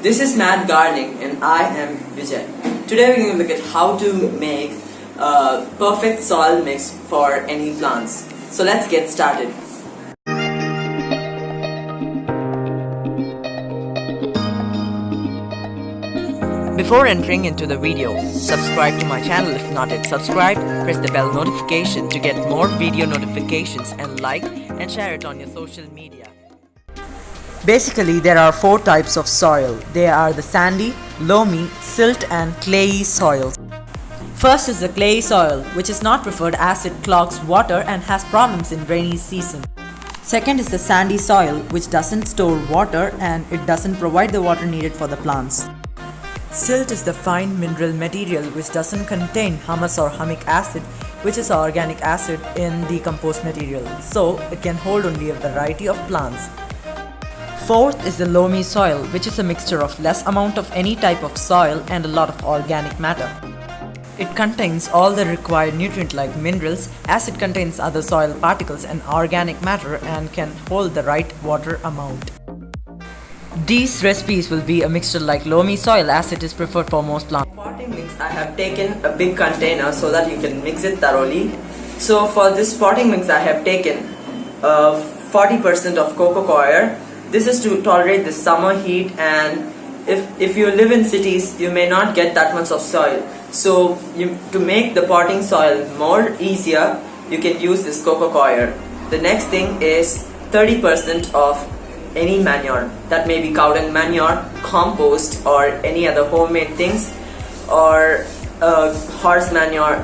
This is Mad Gardening and I am Vijay. Today we're going to look at how to make a perfect soil mix for any plants. So let's get started. Before entering into the video, subscribe to my channel if not yet subscribed, press the bell notification to get more video notifications and like and share it on your social media. Basically, there are 4 types of soil. They are the sandy, loamy, silt and clayey soils. First is the clayey soil, which is not preferred as it clogs water and has problems in rainy season. Second is the sandy soil, which doesn't store water and it doesn't provide the water needed for the plants. Silt is the fine mineral material which doesn't contain humus or humic acid, which is organic acid in decomposed material, so it can hold only a variety of plants. Fourth is the loamy soil, which is a mixture of less amount of any type of soil and a lot of organic matter. It contains all the required nutrient like minerals, as it contains other soil particles and organic matter and can hold the right water amount. These recipes will be a mixture like loamy soil as it is preferred for most plants. For potting mix, I have taken a big container so that you can mix it thoroughly. So for this potting mix I have taken 40% of coco coir. This is to tolerate the summer heat, and if you live in cities you may not get that much of soil. So to make the potting soil more easier, you can use this coco coir. The next thing is 30% of any manure. That may be cow dung manure, compost or any other homemade things, or horse manure,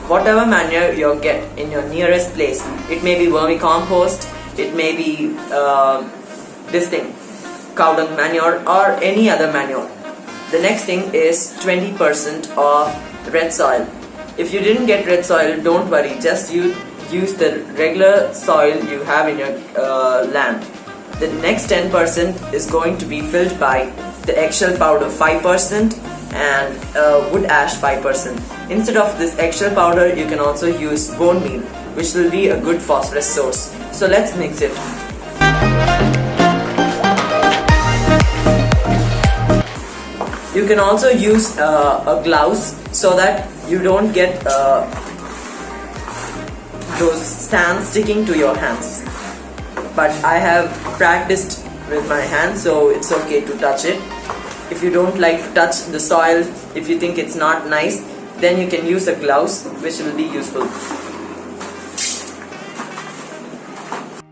whatever manure you get in your nearest place. It may be vermicompost, it may be cow dung manure or any other manure. The next thing is 20% of red soil. If you didn't get red soil, don't worry, just use the regular soil you have in your land. The next 10% is going to be filled by the eggshell powder 5% and wood ash 5%. Instead of this eggshell powder, you can also use bone meal, which will be a good phosphorus source. So let's mix it. You can also use a gloves so that you don't get those sand sticking to your hands. But I have practiced with my hands, so it's okay to touch it. If you don't like to touch the soil, if you think it's not nice, then you can use a gloves, which will be useful.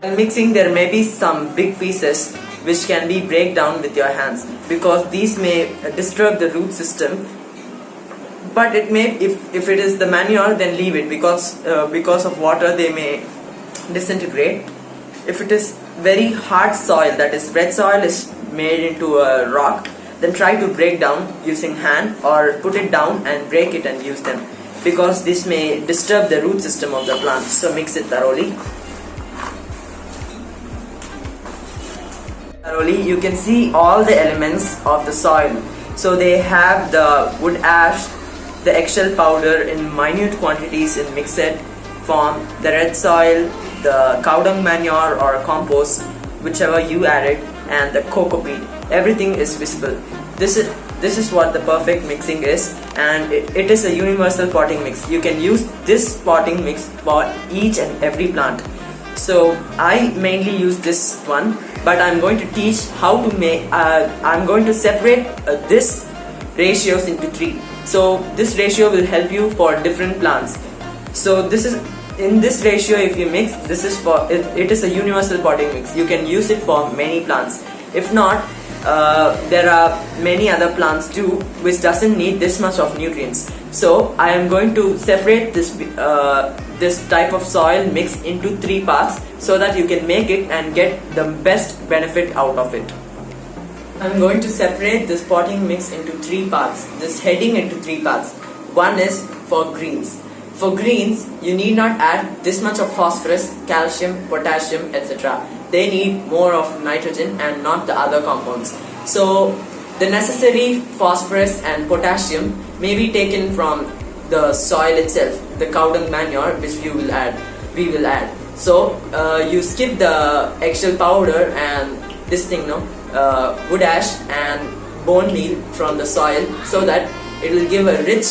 While mixing, there may be some big pieces which can be break down with your hands, because these may disturb the root system. But it may, if it is the manure, then leave it, because of water they may disintegrate. If it is very hard soil, that is red soil is made into a rock, then try to break down using hand or put it down and break it and use them, because this may disturb the root system of the plant. So mix it thoroughly. You can see all the elements of the soil. So they have the wood ash, the eggshell powder in minute quantities in mixed form, the red soil, the cow dung manure or compost, whichever you added, and the cocopeat. Everything is visible. This is what the perfect mixing is, and it is a universal potting mix. You can use this potting mix for each and every plant. So I mainly use this one, but I'm going to teach how to make. I'm going to separate this ratios into 3. So this ratio will help you for different plants. So this is in this ratio. If you mix, this is for it is a universal potting mix. You can use it for many plants. If not, there are many other plants too which doesn't need this much of nutrients. So I am going to separate this type of soil mix into 3 parts so that you can make it and get the best benefit out of it. I'm going to separate this potting mix into 3 parts, this heading into 3 parts. One is for greens. For greens, you need not add this much of phosphorus, calcium, potassium, etc. They need more of nitrogen and not the other compounds. So the necessary phosphorus and potassium may be taken from the soil itself, the cow dung manure, which we will add. So you skip the eggshell powder and this thing, wood ash and bone meal from the soil so that it will give a rich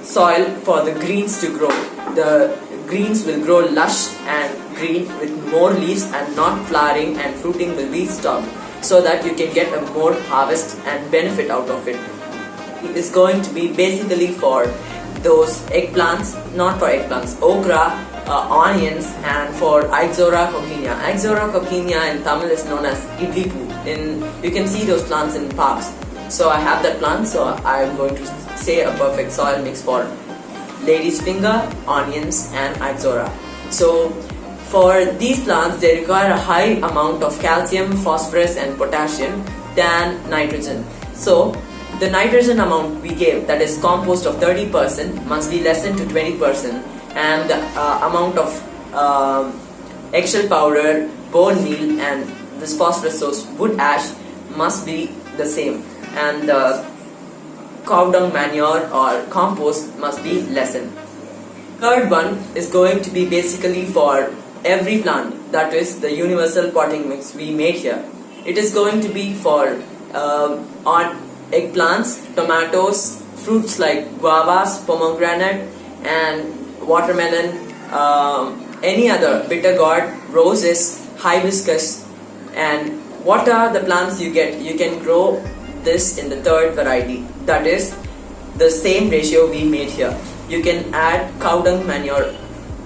soil for the greens to grow. The greens will grow lush and green with more leaves and not flowering, and fruiting will be stopped so that you can get a more harvest and benefit out of it. It is going to be basically for those eggplants, not for eggplants, okra, onions, and for Ixora coquina. Ixora coquina in Tamil is known as idli poo. You can see those plants in parks. So I have that plant, so I am going to say a perfect soil mix for lady's finger, onions, and Ixora. So for these plants, they require a high amount of calcium, phosphorus, and potassium than nitrogen. So the nitrogen amount we gave, that is compost of 30%, must be lessened to 20%, and the amount of eggshell powder, bone meal, and this phosphorus source wood ash must be the same, and the cow dung manure or compost must be lessened. Third one is going to be basically for every plant, that is the universal potting mix we made here. It is going to be for eggplants, tomatoes, fruits like guavas, pomegranate, and watermelon, any other bitter gourd, roses, hibiscus. And what are the plants you get? You can grow this in the third variety, that is the same ratio we made here. You can add cow dung manure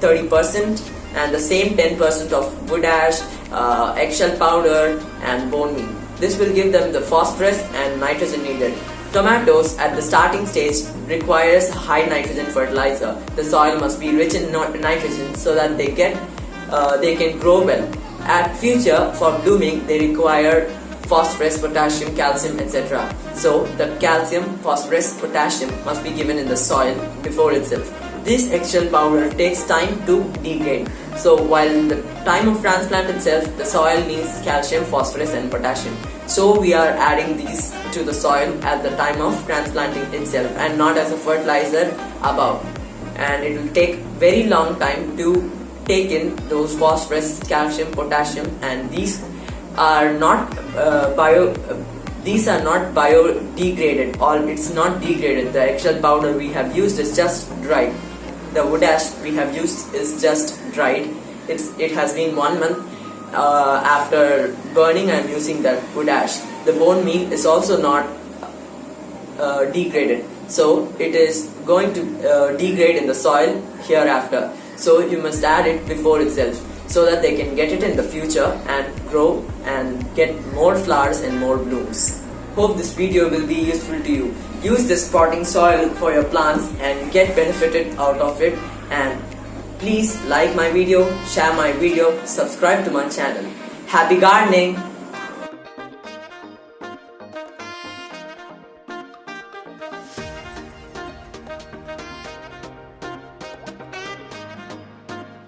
30% and the same 10% of wood ash, eggshell powder, and bone meal. This will give them the phosphorus and nitrogen needed. Tomatoes at the starting stage requires high nitrogen fertilizer. The soil must be rich in nitrogen so that they can grow well. At future, for blooming, they require phosphorus, potassium, calcium, etc. So the calcium, phosphorus, potassium must be given in the soil before itself. This eggshell powder takes time to degrade. So while in the time of transplant itself, the soil needs calcium, phosphorus, and potassium. So we are adding these to the soil at the time of transplanting itself and not as a fertilizer above. And it will take very long time to take in those phosphorus, calcium, potassium, and these are not biodegraded, or it's not degraded. The eggshell powder we have used is just dried. The wood ash we have used is just dried. It has been 1 month after burning and using that wood ash. The bone meal is also not degraded, so it is going to degrade in the soil hereafter. So you must add it before itself so that they can get it in the future and grow and get more flowers and more blooms. Hope this video will be useful to you. Use this potting soil for your plants and get benefited out of it. And please like my video, share my video, subscribe to my channel. Happy gardening!